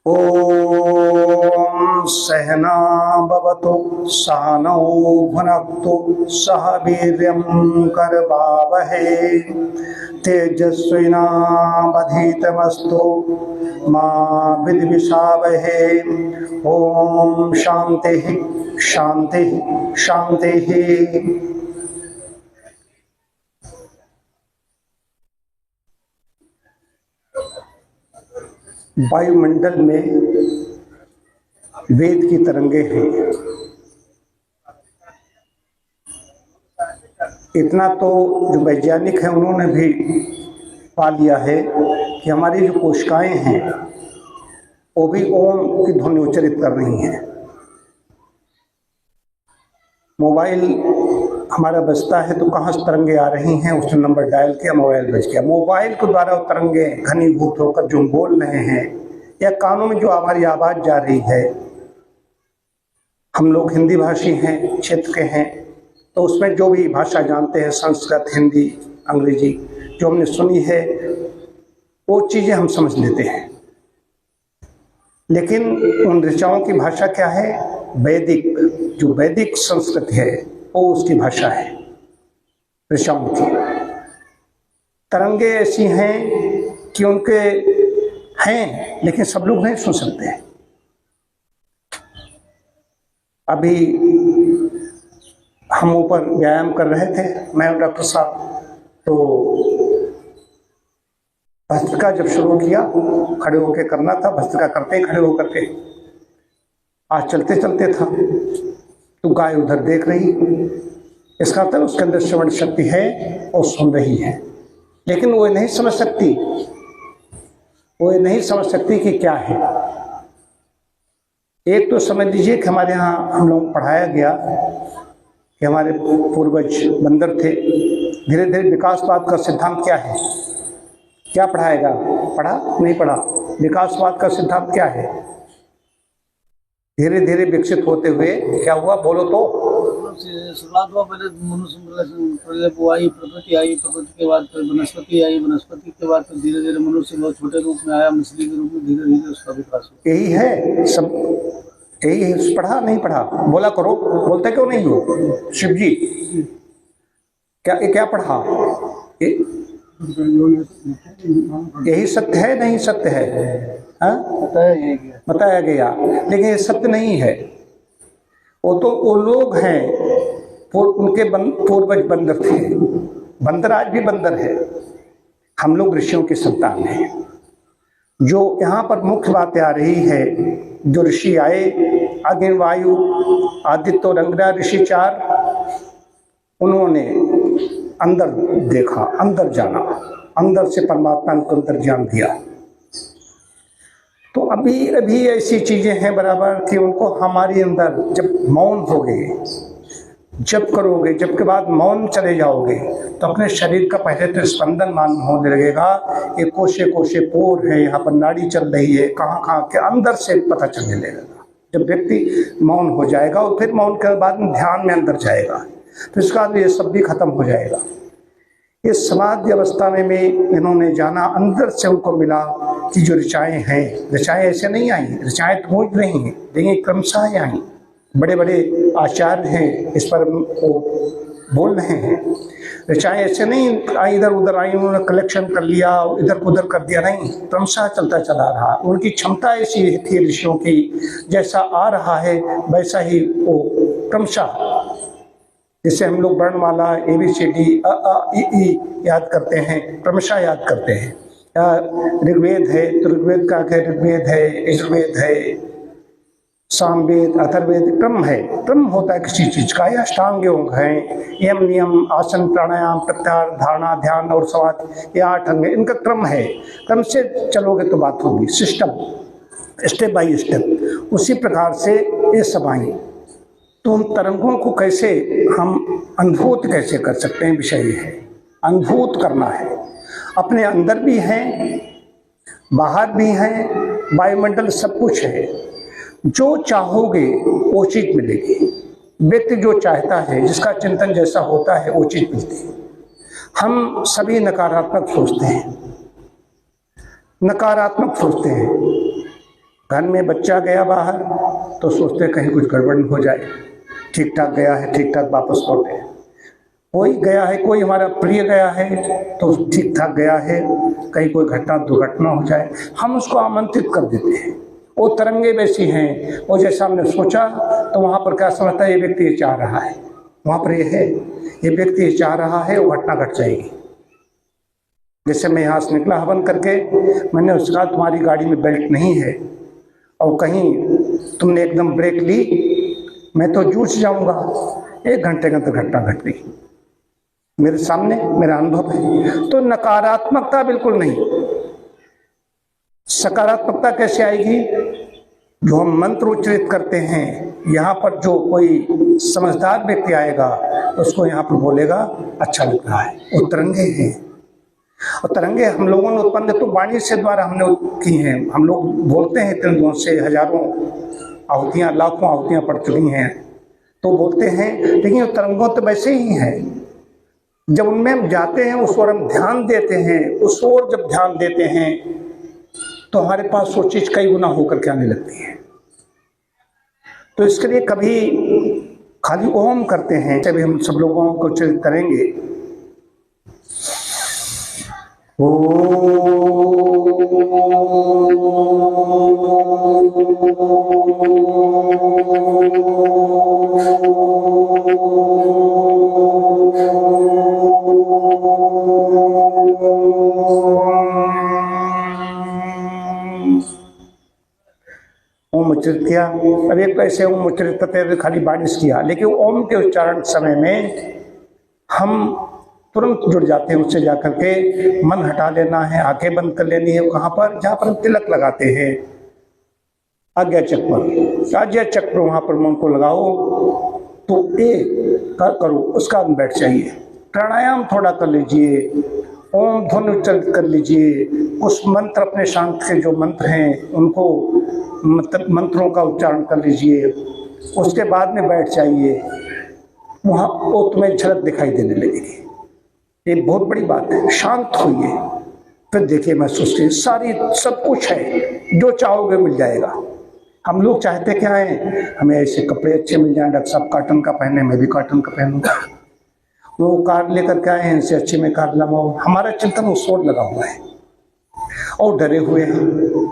ओम सहना भवतु सहनौ भुनक्तु सह वीर्यं करवावहै तेजस्विनावधीतमस्तु मा विद्विषावहै। ओम शांति शांति शांति। वायुमंडल में वेद की तरंगे हैं। इतना तो जो वैज्ञानिक हैं उन्होंने भी पा लिया है कि हमारी जो कोशिकाएं हैं वो भी ओम की ध्वनि उच्चारित कर रही हैं। मोबाइल हमारा बजता है तो कहाँ से तरंगे आ रही हैं, उसने नंबर डायल किया, मोबाइल बज गया। मोबाइल के द्वारा वो तरंगे घनीभूत होकर जो बोल रहे हैं या कानों में जो हमारी आवाज़ जा रही है, हम लोग हिंदी भाषी हैं, क्षेत्र के हैं, तो उसमें जो भी भाषा जानते हैं, संस्कृत, हिंदी, अंग्रेजी, जो हमने सुनी है वो चीज़ें हम समझ लेते हैं। लेकिन उन ऋचाओं की भाषा क्या है? वैदिक, जो वैदिक संस्कृत है वो उसकी भाषा है ऋचाओं की। तरंगे ऐसी हैं कि उनके हैं लेकिन सब लोग नहीं सुन सकते हैं। अभी हम ऊपर व्यायाम कर रहे थे, मैं और डॉक्टर साहब, तो भस्त्रिका जब शुरू किया, खड़े होकर करना था, भस्त्रिका करते ही खड़े होकर के, आज चलते चलते था तो गाय उधर देख रही, इसका मतलब उसके अंदर श्रवण शक्ति है और सुन रही है, लेकिन वो नहीं समझ सकती, वो नहीं समझ सकती कि क्या है। एक तो समझ लीजिए कि हमारे यहाँ हम लोग पढ़ाया गया कि हमारे पूर्वज बंदर थे। धीरे धीरे विकासवाद का सिद्धांत क्या है? क्या पढ़ाएगा? पढ़ा नहीं पढ़ा? विकासवाद का सिद्धांत क्या है? धीरे धीरे विकसित होते हुए क्या हुआ, बोलो तो? शुरुआत हुआ, पहले मनुष्य, पहले वो आई, प्रकृति आई, प्रकृति के बाद फिर वनस्पति आई, वनस्पति के बाद फिर धीरे धीरे मनुष्य बहुत छोटे रूप में आया, मछली के रूप में, धीरे धीरे उसका विकास हुआ। यही है सब, यही है। पढ़ा नहीं पढ़ा? बोला करो, बोलते क्यों नहीं हो? शिव जी क्या पढ़ा? यही सत्य है, नहीं सत्य है? हाँ, बताया गया, लेकिन ये सत्य नहीं है। वो तो वो लोग हैं, उनके पूर्वज बंदर थे। बंदर आज भी बंदर है, हम लोग ऋषियों की संतान हैं। जो यहाँ पर मुख्य बात आ रही है, जो ऋषि आए, अग्नि, वायु, आदित्य और अंगिरा ऋषि 4, उन्होंने अंदर देखा, अंदर जाना, अंदर से परमात्मा को अंदर ज्ञान दिया। तो अभी ऐसी चीजें हैं बराबर कि उनको हमारे अंदर जब मौन होगे, जब करोगे, जब के बाद मौन चले जाओगे, तो अपने शरीर का पहले तो स्पंदन मान होने लगेगा। ये कोशे कोशे पोर है, यहाँ पर नाड़ी चल रही है, कहाँ कहाँ के अंदर से पता चलने लगेगा। जब व्यक्ति मौन हो जाएगा और फिर मौन के बाद ध्यान में अंदर जाएगा, तो इसका ये सब भी खत्म हो जाएगा। इस समाधि अवस्था में इन्होंने जाना, अंदर से उनको मिला कि जो ऋचाएँ हैं, ऋचाएँ ऐसे नहीं आई, ऋचाएँ तो हो रही हैं, लेकिन क्रमशः आई। बड़े बड़े आचार्य हैं इस पर वो बोल रहे हैं। ऋचाएँ ऐसे नहीं आई, इधर उधर आई, उन्होंने कलेक्शन कर लिया, इधर उधर कर दिया, नहीं, क्रमशः चलता चला रहा। उनकी क्षमता ऐसी थी ऋषियों की, जैसा आ रहा है वैसा ही वो क्रमशः, जिससे हम लोग वर्णमाला ABCD अ आ इ ई याद करते हैं, क्रमशः याद करते हैं। ऋग्वेद है तो ऋग्वेद का क्या, ऋग्वेद है, यजुर्वेद है, सामवेद, अथर्ववेद, क्रम है। क्रम होता है किसी चीज का। यह अष्टांग योग है, यम, नियम, आसन, प्राणायाम, प्रत्याहार, धारणा, ध्यान और समाधि, ये 8 अंग, इनका क्रम है। क्रम से चलोगे तो बात होगी, सिस्टम, स्टेप बाय स्टेप। उसी प्रकार से ये सब आई। तो उन तरंगों को कैसे हम अनुभूत कैसे कर सकते हैं, विषय है अनुभूत करना है। अपने अंदर भी हैं, बाहर भी हैं, वायुमंडल सब कुछ है। जो चाहोगे वो चीज मिलेगी। व्यक्ति जो चाहता है, जिसका चिंतन जैसा होता है, वो चीज मिलती है। हम सभी नकारात्मक सोचते हैं, नकारात्मक सोचते हैं, घर में बच्चा गया बाहर तो सोचते कहीं कुछ गड़बड़ हो जाए, ठीक ठाक गया है, ठीक ठाक वापस लौटे। कोई गया है, कोई हमारा प्रिय गया है तो ठीक ठाक गया है, कहीं कोई घटना दुर्घटना हो जाए, हम उसको आमंत्रित कर देते हैं। वो तरंगे वैसी हैं, वो जैसा हमने सोचा तो वहाँ पर क्या समझता है, ये व्यक्ति ये चाह रहा है, वहाँ पर ये है, ये व्यक्ति ये चाह रहा है, वो घटना घट जाएगी। जैसे मैं यहाँ से निकला हवन करके, मैंने उसके बाद तुम्हारी गाड़ी में बेल्ट नहीं है और कहीं तुमने एकदम ब्रेक ली, मैं तो जूझ जाऊंगा। 1 घंटे के अंदर घटना घट गई मेरे सामने, मेरा अनुभव है। तो नकारात्मकता बिल्कुल नहीं, सकारात्मकता कैसे आएगी? जो हम मंत्र उच्चारित करते हैं, यहाँ पर जो कोई समझदार व्यक्ति आएगा उसको यहाँ पर बोलेगा अच्छा लग रहा है, वो तरंगे हैं। और तरंगे हम लोगों ने उत्पन्न तो वाणी से द्वारा हमने की हैं। हम लोग बोलते हैं त्रिदुओं से, हजारों आहुतियाँ, लाखों आहुतियाँ पड़ चुकी हैं तो बोलते हैं, लेकिन तरंगों तो वैसे ही हैं। जब उनमें हम जाते हैं, उस ओर हम ध्यान देते हैं, उस ओर जब ध्यान देते हैं तो हमारे पास वो चीज कई गुना होकर के आने लगती है। तो इसके लिए कभी खाली ओम करते हैं, जब हम सब लोगों को उच्चारित करेंगे, ओम उच्चारित किया। अब एक ऐसे ओम उच्चारित करते हुए खाली बारिश किया, लेकिन ओम के उच्चारण समय में हम तुरंत जुड़ जाते हैं उससे, जाकर के मन हटा लेना है, आंखें बंद कर लेनी है। कहाँ पर? जहाँ पर हम तिलक लगाते हैं, आज्ञा चक्र, आज्ञा चक्र, वहाँ पर मन को लगाओ तो एक करो, उसका बाद बैठ जाइए। प्राणायाम थोड़ा कर लीजिए, ओम ध्वनि उच्चारित कर लीजिए, उस मंत्र, अपने शांत के जो मंत्र हैं उनको मंत्रों का उच्चारण कर लीजिए, उसके बाद में बैठ जाइए। वहाँ वो तुम्हें झलक दिखाई देने लगेगी। ये बहुत बड़ी बात है। शांत होइए, फिर देखिए, महसूस कीजिए, सारी सब कुछ है, जो चाहोगे मिल जाएगा। हम लोग चाहते क्या है, हमें ऐसे कपड़े अच्छे मिल जाएं, डॉक्टर साहब कॉटन का पहने, मैं भी कॉटन का पहनूंगा। वो कार लेकर के आए हैं, इनसे अच्छी में कार लगाओ। हमारा चिंतन उस ओर लगा हुआ है और डरे हुए हैं।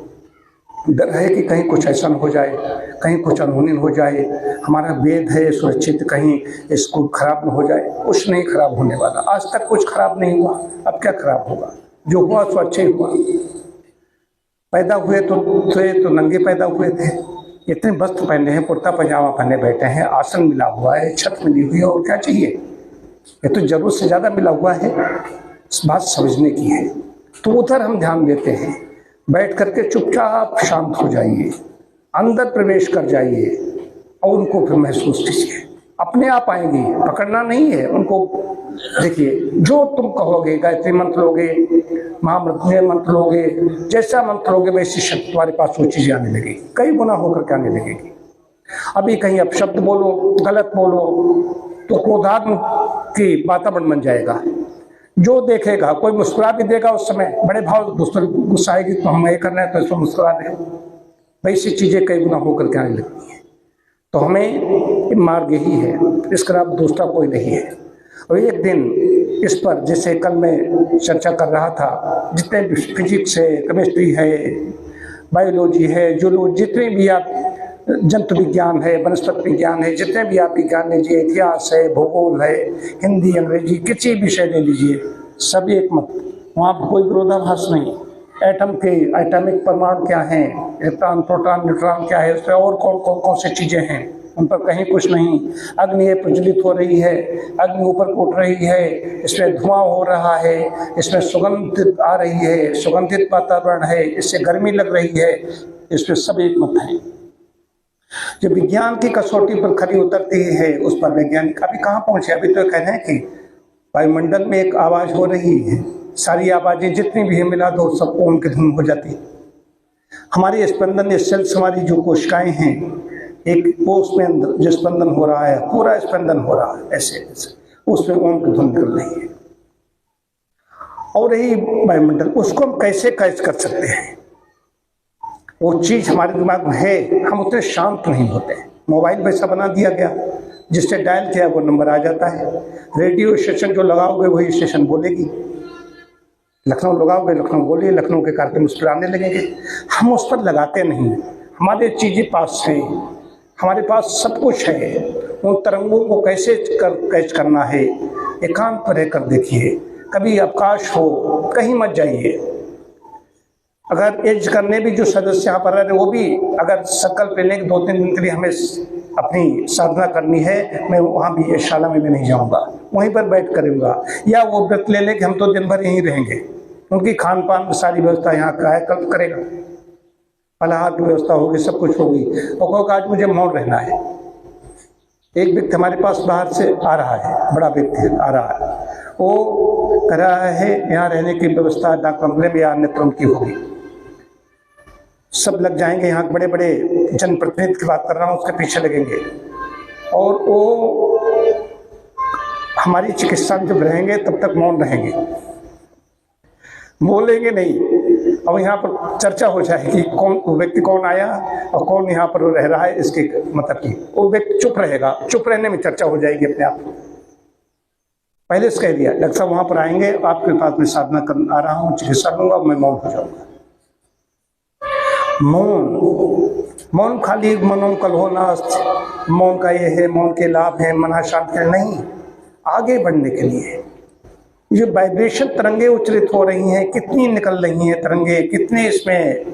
डर है कि कहीं कुछ ऐसा न हो जाए, कहीं कुछ अनहोनी हो जाए, हमारा वेद है सुरक्षित, कहीं इसको खराब न हो जाए। कुछ नहीं खराब होने वाला, आज तक कुछ खराब नहीं हुआ, अब क्या खराब होगा? जो हुआ सो अच्छा ही हुआ। पैदा हुए तो नंगे पैदा हुए थे, इतने वस्त्र पहने हैं, कुर्ता पजामा पहने बैठे हैं, आसन मिला हुआ है, छत मिली हुई है, और क्या चाहिए? ये तो जरूरत से ज्यादा मिला हुआ है। इस बात समझने की है। तो उधर हम ध्यान देते हैं, बैठ करके चुपचाप शांत हो जाइए, अंदर प्रवेश कर जाइए और उनको फिर महसूस कीजिए। अपने आप आएंगी, पकड़ना नहीं है उनको। देखिए, जो तुम कहोगे, गायत्री मंत्र लोगे, महामृत्युंजय मंत्र लोगे, जैसा मंत्र लोगे वैसी शक्ति तुम्हारे पास वो चीजें आने लगेगी, कई गुना होकर के आने लगेगी। अभी कहीं अब शब्द बोलो, गलत बोलो तो क्रोधात्म की वातावरण बन जाएगा। जो देखेगा, कोई मुस्कुरा भी देगा उस समय, बड़े भाव दूसरे गुस्सा आएगी तो हम ये करना है तो इसको मुस्कुरा दें, वैसी चीजें कई गुना होकर के आने लगती हैं। तो हमें मार्ग यही है, इसका अब दूसरा कोई नहीं है। और एक दिन इस पर, जैसे कल मैं चर्चा कर रहा था, जितने भी फिजिक्स है, केमिस्ट्री है, बायोलॉजी है, जूलॉजी, जितने भी आप जंतु विज्ञान है, वनस्पति विज्ञान है, जितने भी आप विज्ञान लीजिए, इतिहास है, भूगोल है, हिंदी, अंग्रेजी, किसी विषय ले लीजिए, सब एक मत, वहाँ पर कोई विरोधाभास नहीं। एटम के एटॉमिक परमाणु क्या हैं, इलेक्ट्रॉन, प्रोटॉन, न्यूट्रॉन क्या है, उसमें और कौन से चीज़ें हैं, उन पर कहीं कुछ नहीं। अग्नि ये प्रज्वलित हो रही है, अग्नि ऊपर उठ रही है, इसमें धुआं हो रहा है, इसमें सुगंध आ रही है, सुगंधित वातावरण है, इससे गर्मी लग रही है, इसमें सब एक मत है। जब विज्ञान की कसौटी पर खरी उतरती है, उस पर वैज्ञानिक अभी कहाँ पहुंचे? अभी तो कहना है कि वायुमंडल में एक आवाज हो रही है, सारी आवाजें जितनी भी मिला दो सब ओम की धुन हो जाती है। हमारी स्पंदन सेल्स, हमारी जो कोशिकाएं हैं, एक वो उसमें जो स्पंदन हो रहा है, पूरा स्पंदन हो रहा है, ऐसे उसमें ओम की धुन निकल रही है। और यही वायुमंडल, उसको हम कैसे कैच कर सकते हैं? वो चीज़ हमारे दिमाग में है, हम उतने शांत नहीं होते। मोबाइल वैसा बना दिया गया जिससे डायल किया वो नंबर आ जाता है। रेडियो स्टेशन जो लगाओगे वही स्टेशन बोलेगी। लखनऊ लगाओगे लखनऊ बोलिए, लखनऊ के कार्यक्रम उस पर आने लगेंगे। हम उस पर लगाते नहीं। हमारे चीज़ें पास हैं, हमारे पास सब कुछ है। उन तरंगों को कैसे कैच करना है, एकांत पर रहकर देखिए। कभी अवकाश हो, कहीं मत जाइए। अगर एज करने भी जो सदस्य यहाँ पर रह रहे वो भी अगर संकल्प लेने के 2-3 दिन के लिए हमें अपनी साधना करनी है, मैं वहाँ भी यशशाला में भी नहीं जाऊँगा, वहीं पर बैठ करूँगा। या वो व्रत ले लें कि हम तो दिन भर यहीं रहेंगे। उनकी खान पान की सारी व्यवस्था यहाँ का है, कल करेगा। फलाहार की व्यवस्था होगी, सब कुछ होगी। और कहोगे आज मुझे मौन रहना है। एक व्यक्ति हमारे पास बाहर से आ रहा है, बड़ा व्यक्ति आ रहा है, वो कह रहा है यहाँ रहने की व्यवस्था डाक बंगले में या अन्यत्र उनकी होगी। सब लग जाएंगे, यहाँ बड़े बड़े जनप्रतिनिधि की बात कर रहा हूँ, उसके पीछे लगेंगे और वो हमारी चिकित्सा में जब रहेंगे तब तक मौन रहेंगे, बोलेंगे नहीं। अब यहाँ पर चर्चा हो जाएगी कौन व्यक्ति कौन आया और कौन यहाँ पर रह रहा है, इसकी मतलब की वो व्यक्ति चुप रहेगा। चुप रहने में चर्चा हो जाएगी अपने आप। पहले से कह दिया डॉक्टर साहब वहाँ पर आएंगे, आपके पास में साधना कर आ रहा हूँ, चिकित्सा लूँगा, मैं मौन हो जाऊँगा। मौन खाली मनों कलहो नास्त, मौन का ये है, मौन के लाभ है, मना शांत है, नहीं। आगे बढ़ने के लिए ये वाइब्रेशन तरंगे उच्चरित हो रही हैं, कितनी निकल रही हैं तरंगे, कितने इसमें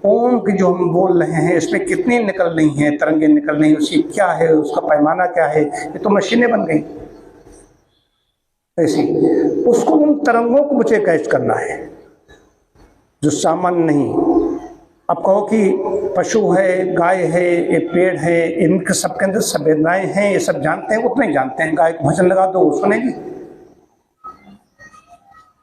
ओम की जो हम बोल रहे हैं इसमें कितनी निकल रही हैं तरंगे निकल रही हैं, उसकी क्या है, उसका पैमाना क्या है। ये तो मशीनें बन गई ऐसी। उसको उन तरंगों को मुझे कैच करना है जो सामान्य नहीं। अब कहो कि पशु है, गाय है, एक पेड़ है, इनके सबके अंदर संवेदनाएं हैं, ये सब जानते हैं, उतना ही जानते हैं। गाय को भजन लगा दो वो सुनेगी।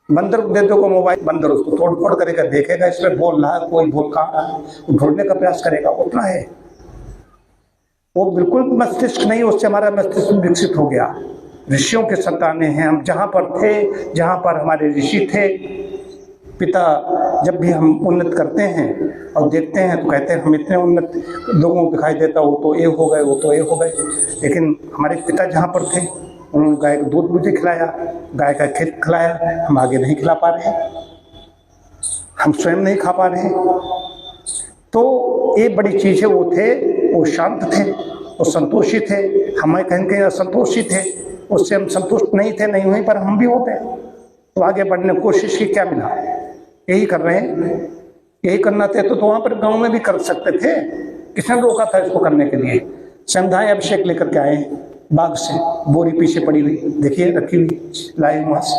बंदर को दे दो को मोबाइल, बंदर उसको तोड़ फोड़ करेगा, देखेगा इसमें बोल रहा है, कोई बोल कहाँ रहा है, ढूंढने का प्रयास करेगा, उतना है। वो बिल्कुल मस्तिष्क नहीं, उससे हमारा मस्तिष्क विकसित हो गया। ऋषियों के संतानें हैं हम, जहाँ पर थे, जहाँ पर हमारे ऋषि थे पिता। जब भी हम उन्नत करते हैं और देखते हैं तो कहते हैं हम इतने उन्नत लोगों को दिखाई देता, वो तो ये हो गए, वो तो ये हो गए। लेकिन हमारे पिता जहाँ पर थे उन्होंने गाय को दूध मुझे खिलाया, गाय का खेत खिलाया, हम आगे नहीं खिला पा रहे हैं, हम स्वयं नहीं खा पा रहे हैं। तो ये बड़ी चीज़ है। वो थे, वो शांत थे, वो संतोषी थे, हमें कहीं कहीं असंतोषी थे, उससे हम संतुष्ट नहीं थे, नहीं हुई पर हम भी होते। तो आगे बढ़ने की कोशिश की, क्या मिला? यही कर रहे हैं, यही करना थे तो वहाँ पर गांव में भी कर सकते थे। किसने रोका था इसको करने के लिए? संध्याएं अभिषेक लेकर के आए बाग से, बोरी पीछे पड़ी हुई देखिए रखी हुई, लाए वहां से।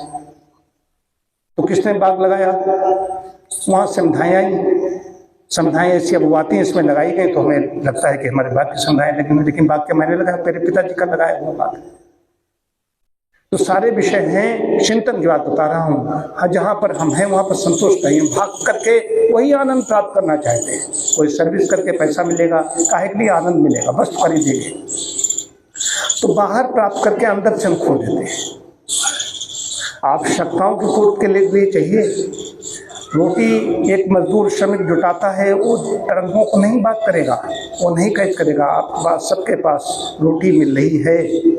तो किसने बाग लगाया? वहां संध्याएं आई। संध्याएं ऐसी अब आती हैं, इसमें लगाई गई तो हमें लगता है कि हमारे बाग की संध्याएं लगी, लेकिन बाग के मैंने लगाया, मेरे पिताजी का लगाया हुआ बाग। तो सारे विषय हैं, चिंतन की बात बता रहा हूँ। जहाँ पर हम हैं वहाँ पर संतुष्ट नहीं, भाग करके वही आनंद प्राप्त करना चाहते हैं। कोई सर्विस करके पैसा मिलेगा, काहे के लिए आनंद मिलेगा, बस खरीदेंगे। तो बाहर प्राप्त करके अंदर से हम खो देते हैं। आवश्यकताओं की पूर्ति के लिए चाहिए। रोटी एक मजदूर श्रमिक जुटाता है, वो तरंगों को नहीं बात करेगा, वो नहीं कैद करेगा। आपके पास, सबके पास रोटी मिल रही है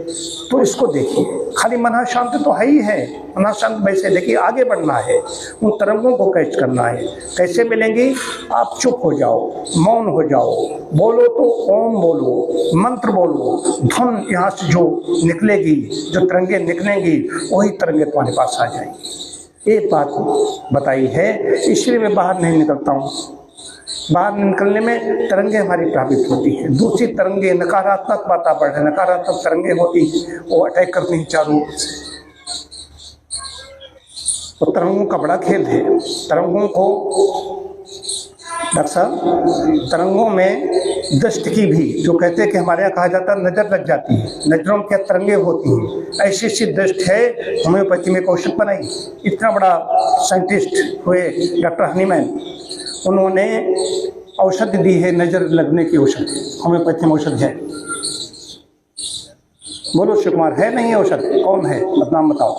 तो इसको देखिए। खाली मना शांत तो है ही है, मना शांत वैसे देखिए, आगे बढ़ना है, उन तरंगों को कैच करना है। कैसे मिलेंगी? आप चुप हो जाओ, मौन हो जाओ, बोलो तो ओम बोलो, मंत्र बोलो, धुन यहाँ से जो निकलेगी, जो तरंगे निकलेंगी वही तरंगे तुम्हारे पास आ जाएंगी। एक बात बताई है, इसलिए मैं बाहर नहीं निकलता हूँ। बाहर निकलने में तरंगे हमारी प्रभावित होती हैं। दूसरी तरंगे नकारात्मक वातावरण है, नकारात्मक तरंगे होती हैं, वो अटैक करती हैं चारों ओर से। तो तरंगों का बड़ा खेल है। तरंगों को डॉक्टर साहब, तरंगों में दृष्टि की भी, जो कहते हैं कि हमारे यहाँ कहा जाता है नजर लग जाती है, नजरों के तरंगे होती हैं। ऐसी ऐसी दृष्टि है, होम्योपैथी में औषध बनाई। इतना बड़ा साइंटिस्ट हुए डॉक्टर हनीमैन, उन्होंने औषधि दी है, नजर लगने की औषध, होम्योपैथी में औषध है। बोलो शिव कुमार, है नहीं औषध? कौन है? नाम बताओ।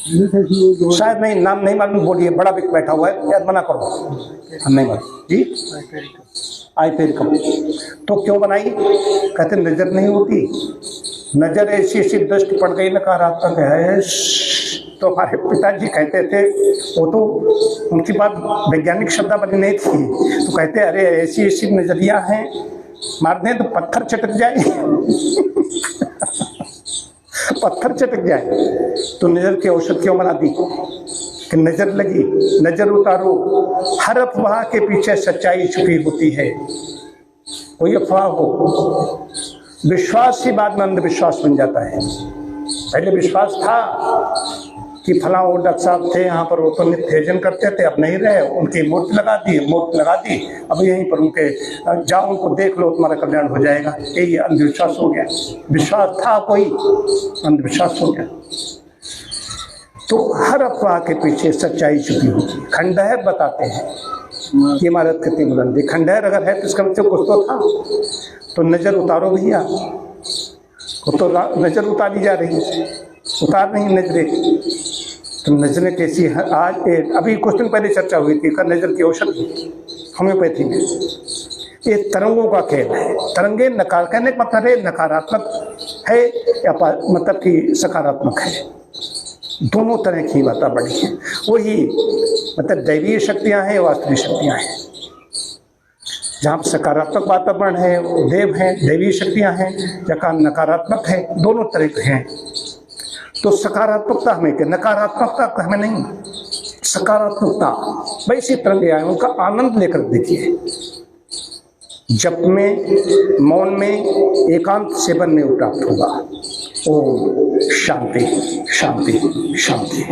शायद नहीं, नाम नहीं मालूम, बोलिए। बड़ा बिक बैठा हुआ है, याद मना करो, हम नहीं मालूम जी। आइपेरिकम तो क्यों बनाई? कहते नजर नहीं होती, नजर ऐसी ऐसी दृष्टि पड़ गई, नकारात्मक है। तो हमारे पिताजी कहते थे, वो तो उनकी बात वैज्ञानिक शब्द बनी नहीं थी, तो कहते अरे ऐसी ऐसी नजरिया हैं, मार दें तो पत्थर चटक जाए पत्थर चटक जाए। तो नजर की औषध क्यों बना दी कि नजर लगी, नजर उतारो। हर अफवाह के पीछे सच्चाई छुपी होती है। कोई अफवाह हो, विश्वास ही बाद में अंधविश्वास बन जाता है। पहले विश्वास था कि फला वो डॉक्टर साहब थे यहाँ पर, वो तो नित्य भोजन करते थे, अब नहीं रहे, उनकी मूर्ति लगा दी, अब यहीं पर उनके जाओ, उनको देख लो, तुम्हारा कल्याण हो जाएगा। यही अंधविश्वास हो गया। विश्वास था कोई, अंधविश्वास हो गया। तो हर अफवाह के पीछे सच्चाई छुपी होती है। खंडहर बताते हैं कि इमारत कितनी बुलंदी, खंडहर अगर है तो इसका मतलब कुछ तो था। तो नजर उतारो भैया, तो नजर उतारी जा रही है, उतार नहीं नजरें। तो नजरें कैसी है? आज अभी कुछ दिन पहले चर्चा हुई थी का नजर की औषध होम्योपैथी में। ये तरंगों का खेल है। तरंगे नकार कहने का मतलब है नकारात्मक है या मतलब कि सकारात्मक है, दोनों तरह की बातें बड़ी है। वही मतलब दैवीय शक्तियां हैं, वास्तविक शक्तियां हैं। जहाँ सकारात्मक वातावरण है, देव हैं, दैवीय शक्तियां हैं, जहाँ नकारात्मक है, दोनों तरह के हैं। तो सकारात्मकता हमें के, नकारात्मकता हमें नहीं, सकारात्मकता वैसी तरंगे आए, उनका आनंद लेकर देखिए। जप में, मौन में, एकांत सेवन में प्राप्त होगा। ओम शांति शांति शांति।